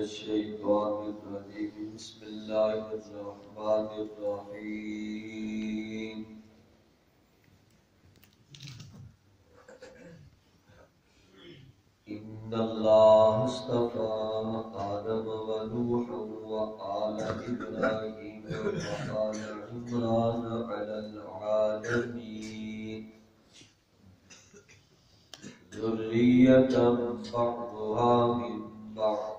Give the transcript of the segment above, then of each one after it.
الشيطان الرجيم بسم الله الرحمن الرحيم إن الله اصطفى آدم ونوحا وآل إبراهيم وآل عمران على العالمين ذرية بعضها من بعض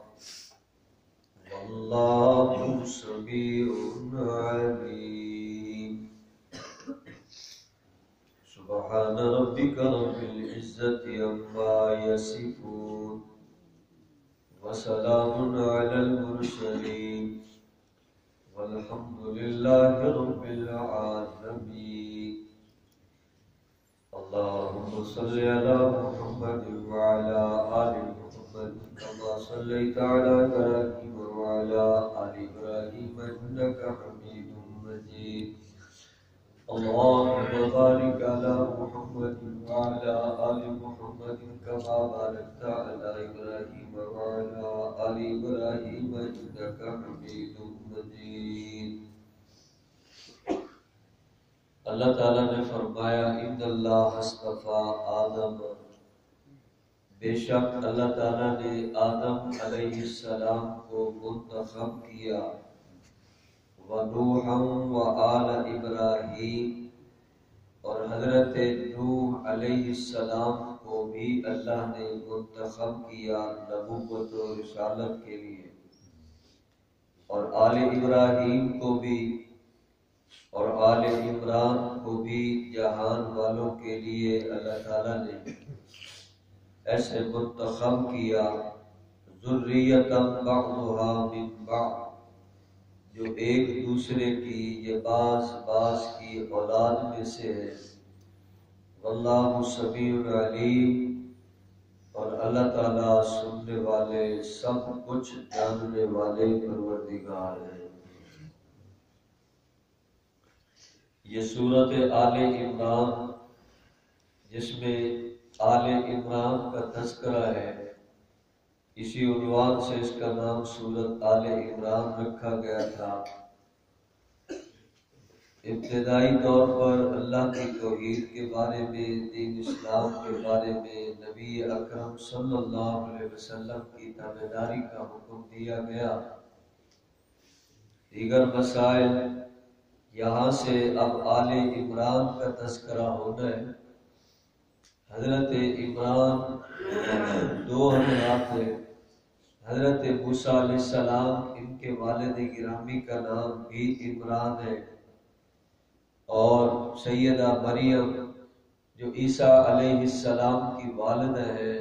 والله سميع عليم سبحان ربك رب العزة عما يصفون وسلام على المرسلين والحمد لله رب العالمين اللهم صل على محمد وعلى آل محمد كما صليت على إبراهيم وعلى آل إبراهيم إنك حميد مجيد اللهم بارك على محمد وعلى آل محمد كما باركت على إبراهيم وعلى آل إبراهيم إنك حميد مجيد اللہ تعالیٰ نے فرمایا ان اللہ اصطفیٰ آدم، بے شک اللہ تعالیٰ نے آدم علیہ السلام کو منتخب کیا، ونوحا وآل ابراہیم، اور حضرت نوح علیہ السلام کو بھی اللہ نے منتخب کیا نبوت و رسالت کے لیے، اور آل ابراہیم کو بھی اور آل عمران کو بھی جہان والوں کے لیے اللہ تعالیٰ نے ایسے منتخب کیا، ذریۃ بعضها من بعض، جو ایک دوسرے کی یہ بعض کی اولاد میں سے ہے، واللہ سمیع علیم، اور اللہ تعالیٰ سننے والے سب کچھ جاننے والے پروردگار ہیں۔ یہ سورت آل عمران جس میں آل عمران کا تذکرہ ہے، اسی عنوان سے اس کا نام سورت آل عمران رکھا گیا تھا۔ ابتدائی طور پر اللہ کی توحید کے بارے میں، دین اسلام کے بارے میں، نبی اکرم صلی اللہ علیہ وسلم کی تابعداری کا حکم دیا گیا۔ دیگر مسائل، یہاں سے اب آل عمران کا تذکرہ ہونا ہے۔ حضرت عمران دو حضرات ہیں، حضرت موسیٰ علیہ السلام، ان کے والد گرامی کا نام بھی عمران ہے، اور سیدہ مریم جو عیسیٰ علیہ السلام کی والدہ ہے،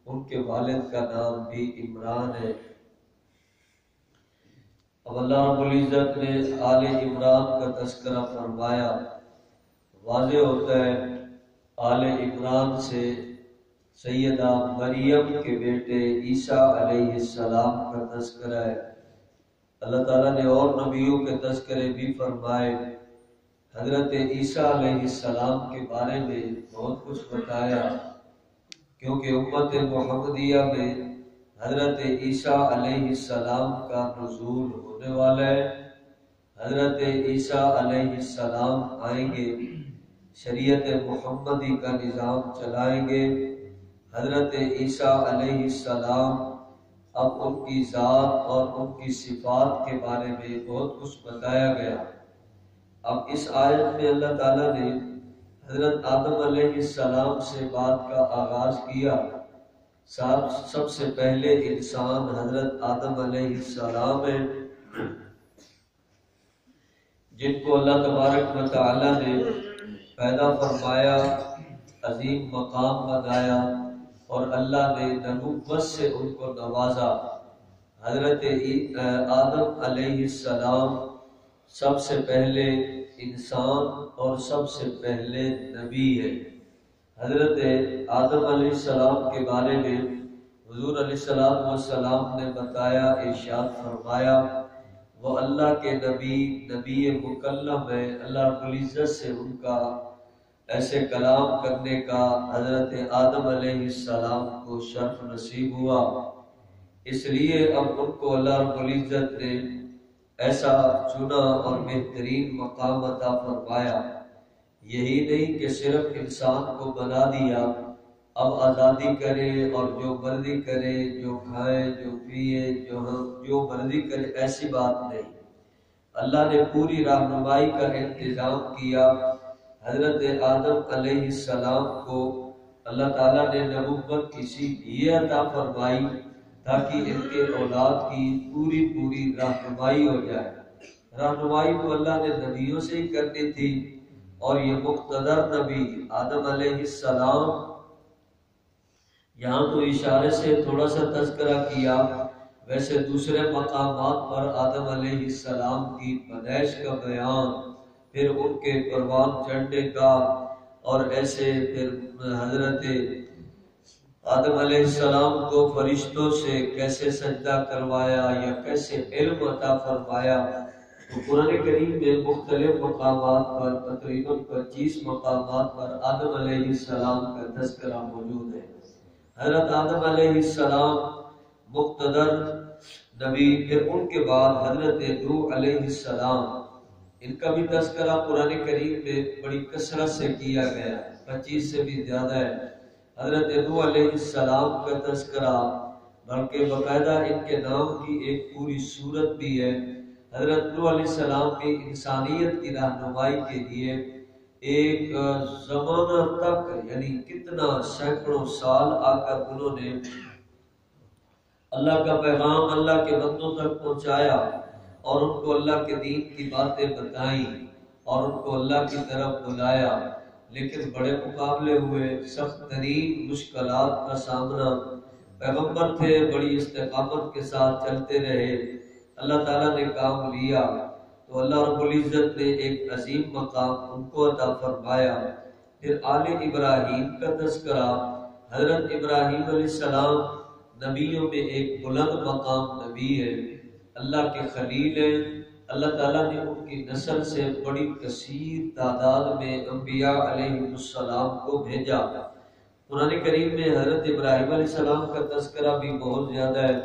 ان کے والد کا نام بھی عمران ہے۔ اب اللہ رب العزت نے آل عمران کا تذکرہ فرمایا، واضح ہوتا ہے آل عمران سے سیدہ مریم کے بیٹے عیسیٰ علیہ السلام کا تذکرہ ہے۔ اللہ تعالیٰ نے اور نبیوں کے تذکرے بھی فرمائے، حضرت عیسیٰ علیہ السلام کے بارے میں بہت کچھ بتایا، کیونکہ امت محمدیہ میں حضرت عیسیٰ علیہ السلام کا نزول ہونے والا ہے۔ حضرت عیسیٰ علیہ السلام آئیں گے، شریعت محمدی کا نظام چلائیں گے۔ حضرت عیسیٰ علیہ السلام اب ان کی ذات اور ان کی صفات کے بارے میں بہت کچھ بتایا گیا۔ اب اس آیت میں اللہ تعالیٰ نے حضرت آدم علیہ السلام سے بات کا آغاز کیا۔ سب سے پہلے انسان حضرت آدم علیہ السلام ہیں، جن کو اللہ تبارک و تعالی نے پیدا فرمایا، عظیم مقام بنایا، اور اللہ نے نبوت سے ان کو نوازا۔ حضرت آدم علیہ السلام سب سے پہلے انسان اور سب سے پہلے نبی ہے۔ حضرت آدم علیہ السلام کے بارے میں حضور علیہ السلام نے بتایا، ارشاد فرمایا، وہ اللہ کے نبی مکلم ہے۔ اللہ رب العزت سے ان کا ایسے کلام کرنے کا حضرت آدم علیہ السلام کو شرف نصیب ہوا۔ اس لیے اب ان کو اللہ رب العزت نے ایسا چنا اور بہترین مقام عطا فرمایا۔ یہی نہیں کہ صرف انسان کو بنا دیا اب آزادی کرے اور جو مرضی کرے، جو کھائے، جو پیے، جو مرضی کرے، ایسی بات نہیں۔ اللہ نے پوری رہنمائی کا انتظام کیا۔ حضرت آدم علیہ السلام کو اللہ تعالیٰ نے نبوت اسی لیے عطا فرمائی تاکہ ان کے اولاد کی پوری رہنمائی ہو جائے۔ رہنمائی تو اللہ نے نبیوں سے ہی کرنی تھی، اور یہ مقتدر نبی آدم علیہ السلام، یہاں تو اشارے سے تھوڑا سا تذکرہ کیا، ویسے دوسرے مقامات پر آدم علیہ السلام کی پیدائش کا بیان، پھر ان کے پروان چڑھنے کا، اور ایسے پھر حضرت آدم علیہ السلام کو فرشتوں سے کیسے سجدہ کروایا یا کیسے علم عطا فرمایا۔ تو قرآن کریم میں مختلف مقامات پر تقریباً 25 مقامات پر آدم علیہ السلام کا تذکرہ موجود ہے۔ حضرت آدم علیہ السلام مقتدر نبی، پھر ان کے بعد حضرت نوح علیہ السلام، ان کا بھی تذکرہ قرآن کریم میں بڑی کثرت سے کیا گیا، 25 سے بھی زیادہ ہے۔ حضرت نوح علیہ السلام کا تذکرہ، بلکہ باقاعدہ ان کے نام کی ایک پوری صورت بھی ہے۔ حضرت نوح علیہ السلام کی انسانیت کی رہنمائی کے لیے ایک زمانہ تک، یعنی کتنا سینکڑوں سال آ کر انہوں نے اللہ کا پیغام اللہ کے بندوں تک پہنچایا، اور ان کو اللہ کے دین کی باتیں بتائیں اور ان کو اللہ کی طرف بلایا، لیکن بڑے مقابلے ہوئے، سخت ترین مشکلات کا سامنا۔ پیغمبر تھے، بڑی استقامت کے ساتھ چلتے رہے، اللہ تعالیٰ نے کام لیا تو اللہ رب العزت نے ایک عظیم مقام ان کو عطا فرمایا۔ پھر آل ابراہیم کا تذکرہ، حضرت ابراہیم علیہ السلام نبیوں میں ایک بلند مقام نبی ہے، اللہ کے خلیل ہیں۔ اللہ تعالیٰ نے ان کی نسل سے بڑی کثیر تعداد میں انبیاء علیہ السلام کو بھیجا۔ قرآن کریم میں حضرت ابراہیم علیہ السلام کا تذکرہ بھی بہت زیادہ ہے،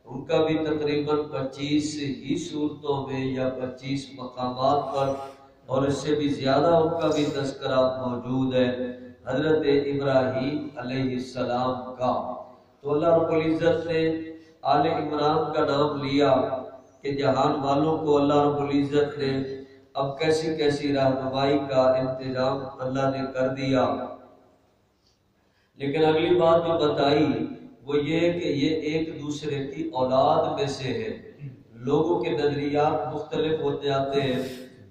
ان کا بھی تقریباً 25 ہی صورتوں میں یا 25 مقامات پر، اور اس سے بھی زیادہ ان کا بھی تذکرہ موجود ہے حضرت ابراہیم علیہ السلام کا۔ تو اللہ رب العزت نے آل عمران کا نام لیا کہ جہان والوں کو اللہ رب العزت نے اب کیسی کیسی رہنمائی کا انتظام اللہ نے کر دیا۔ لیکن اگلی بات جو بتائی وہ یہ کہ یہ ایک دوسرے کی اولاد میں سے ہے۔ لوگوں کے نظریات مختلف ہوتے جاتے ہیں،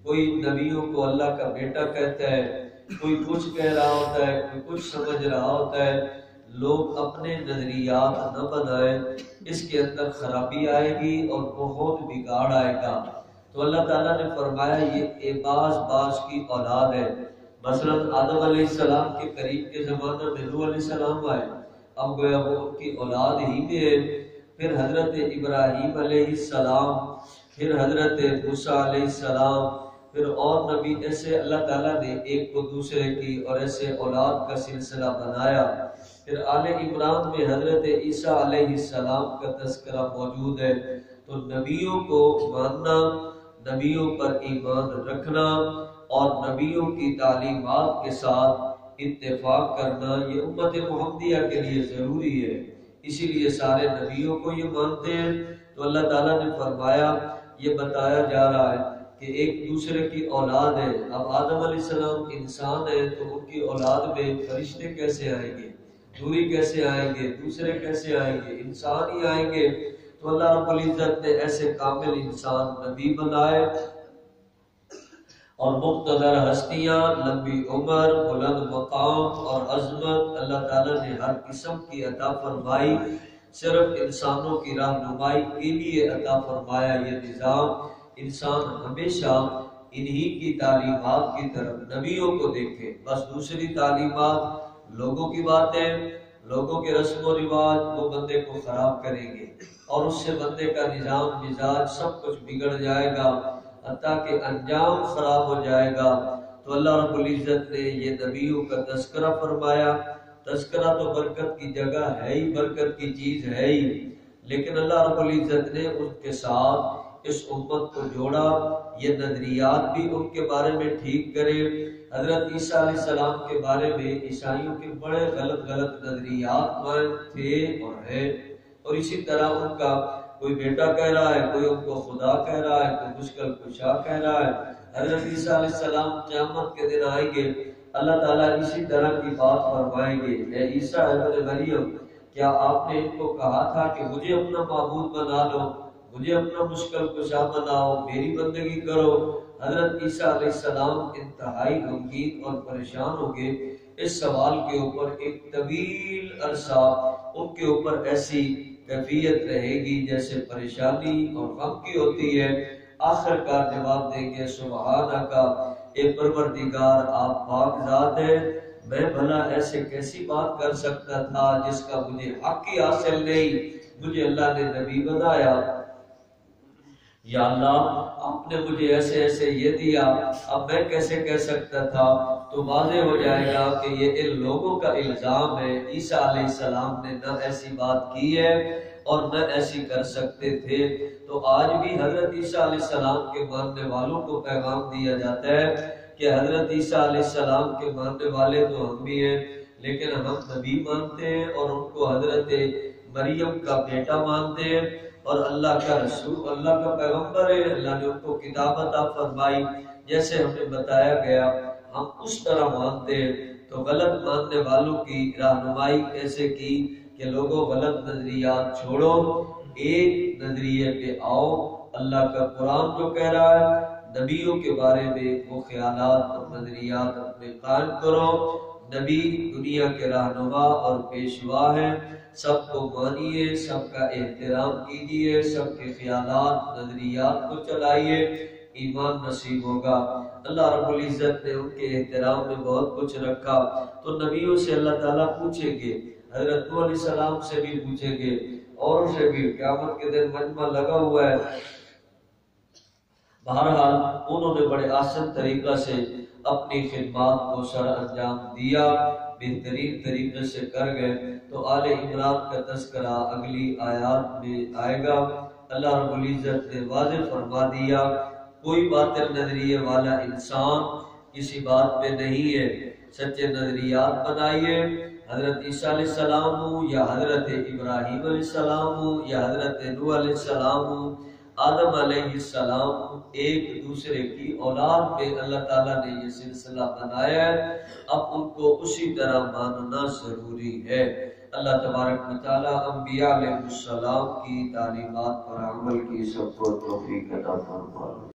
کوئی نبیوں کو اللہ کا بیٹا کہتا ہے، کوئی کچھ کہہ رہا ہوتا ہے، کوئی کچھ سمجھ رہا ہوتا ہے۔ لوگ اپنے نظریات نہ بنائیں، اس کے اندر خرابی آئے گی اور بہت بگاڑ آئے گا۔ تو اللہ تعالیٰ نے فرمایا یہ باز کی اولاد ہے۔ مثلا آدم علیہ السلام کے قریب کے زمانہ میں نوح علیہ السلام آئے، اب گویا وہ ان کی اولاد ہی میں ہے۔ پھر حضرت ابراہیم علیہ السلام، پھر حضرت موسیٰ علیہ السلام، پھر اور نبی، ایسے اللہ تعالیٰ نے ایک کو دوسرے کی اور ایسے اولاد کا سلسلہ بنایا۔ پھر آل عمران میں حضرت عیسیٰ علیہ السلام کا تذکرہ موجود ہے۔ تو نبیوں کو ماننا، نبیوں پر ایمان رکھنا اور نبیوں کی تعلیمات کے ساتھ اتفاق کرنا، یہ امت محمدیہ کے لیے ضروری ہے۔ اسی لیے سارے نبیوں کو یہ مانتے ہیں۔ تو اللہ تعالیٰ نے فرمایا، یہ بتایا جا رہا ہے کہ ایک دوسرے کی اولاد ہے۔ اب آدم علیہ السلام انسان ہے تو ان کی اولاد میں فرشتے کیسے آئیں گے، دوری کیسے آئیں گے، دوسرے کیسے آئیں گے، انسان ہی آئیں گے۔ تو اللہ رب العزت نے ایسے کامل انسان نبی بنائے، اور مقتدر ہستیاں، لمبی عمر، بلند مقام اور عظمت اللہ تعالیٰ نے ہر قسم کی عطا فرمائی۔ صرف انسانوں کی رہنمائی کے لیے عطا فرمایا یہ نظام۔ انسان ہمیشہ انہی کی تعلیمات کی طرف نبیوں کو دیکھے، بس دوسری تعلیمات، لوگوں کی باتیں، لوگوں کے رسم و رواج وہ بندے کو خراب کریں گے، اور اس سے بندے کا نظام، مزاج سب کچھ بگڑ جائے گا، حتیٰ کہ انجام خراب ہو جائے گا۔ تو اللہ رب العزت نے یہ نبیوں کا تذکرہ فرمایا۔ تذکرہ تو برکت کی جگہ ہے ہی، برکت کی چیز ہے ہی، لیکن اللہ رب العزت نے ان کے ساتھ اس امت کو جوڑا، یہ نظریات بھی ان کے بارے میں ٹھیک کرے۔ حضرت عیسیٰ علیہ السلام کے بارے میں عیسائیوں کے بڑے غلط نظریات تھے اور ہیں، اور اسی طرح ان کا کوئی بیٹا کہہ رہا ہے، کوئی ان کو خدا کہہ رہا ہے، کوئی مشکل کشا کہہ رہا ہے۔ حضرت عیسیٰ علیہ السلام قیامت کے دن آئیں گے، اللہ تعالیٰ اسی طرح کی بات فرمائیں گے، اے عیسیٰ ابن مریم، کیا آپ نے ان کو کہا تھا کہ مجھے اپنا معبود بنا لو، مجھے اپنا مشکل کشا بناؤ، میری بندگی کرو؟ حضرت عیسیٰ علیہ السلام انتہائی غمگین اور پریشان ہو گئے۔ اس سوال کے اوپر ایک طویل عرصہ ان کے اوپر ایسی کیفیت رہے گی جیسے پریشانی اور غم کی ہوتی ہے۔ آخر کار جواب دیں گے، سبحانک اے پروردگار، آپ پاک ذات ہے، میں بھلا ایسے کیسی بات کر سکتا تھا جس کا مجھے حق ہی حاصل نہیں، مجھے اللہ نے نبی بنایا، یا اللہ آپ نے مجھے ایسے یہ دیا، اب میں کیسے کہہ سکتا تھا؟ تو واضح ہو جائے گا کہ یہ ان لوگوں کا الزام ہے، عیسیٰ علیہ السلام نے نہ ایسی بات کی ہے اور نہ ایسی کر سکتے تھے۔ تو آج بھی حضرت عیسیٰ علیہ السلام کے ماننے والوں کو پیغام دیا جاتا ہے کہ حضرت عیسیٰ علیہ السلام کے ماننے والے تو ہم بھی ہیں، لیکن ہم نبی مانتے ہیں اور ان کو حضرت مریم کا بیٹا مانتے ہیں اور اللہ کا رسول، اللہ کا پیغمبر ہے، اللہ نے ان کو کتاب عطا فرمائی، جیسے ہمیں بتایا گیا ہم اس طرح مانتے ہیں۔ تو غلط ماننے والوں کی رہنمائی کیسے کی کہ لوگوں غلط نظریات چھوڑو، ایک نظریے پہ آؤ، اللہ کا قرآن جو کہہ رہا ہے، نبیوں کے بارے میں وہ خیالات اور نظریات اپنے قائم کرو۔ نبی دنیا کے رہنما اور پیشوا ہیں، سب کو مانیے، سب کا احترام کیجیے، سب کے خیالات نظریات کو چلائیے، ایمان نصیب ہوگا۔ اللہ رب العزت نے ان کے احترام میں بہت کچھ رکھا، تو نبیوں سے اللہ تعالیٰ پوچھیں گے، حضرت نوح علیہ السلام سے بھی پوچھیں گے، اور سے بھی، قیامت کے دن مجمع لگا ہوا ہے۔ بہرحال انہوں نے بڑے آسان طریقہ سے اپنی خدمات کو سر انجام دیا، بہترین طریقے سے کر گئے۔ تو آل عمران کا تذکرہ اگلی آیات میں آئے گا۔ اللہ رب العزت نے واضح فرما دیا، کوئی باطل نظریے والا انسان کسی بات پہ نہیں ہے، سچے نظریات بنائیے، حضرت عیسیٰ علیہ السلام ہو یا حضرت ابراہیم علیہ السلام ہو یا حضرت نوح علیہ السلام ہو، آدم علیہ السلام، ایک دوسرے کی اولاد میں اللہ تعالیٰ نے یہ سلسلہ بنایا ہے، اب ان کو اسی طرح ماننا ضروری ہے۔ اللہ تبارک و تعالیٰ انبیاء علیہ السلام کی تعلیمات پر عمل کی سب کو توفیق عطا فرمائے۔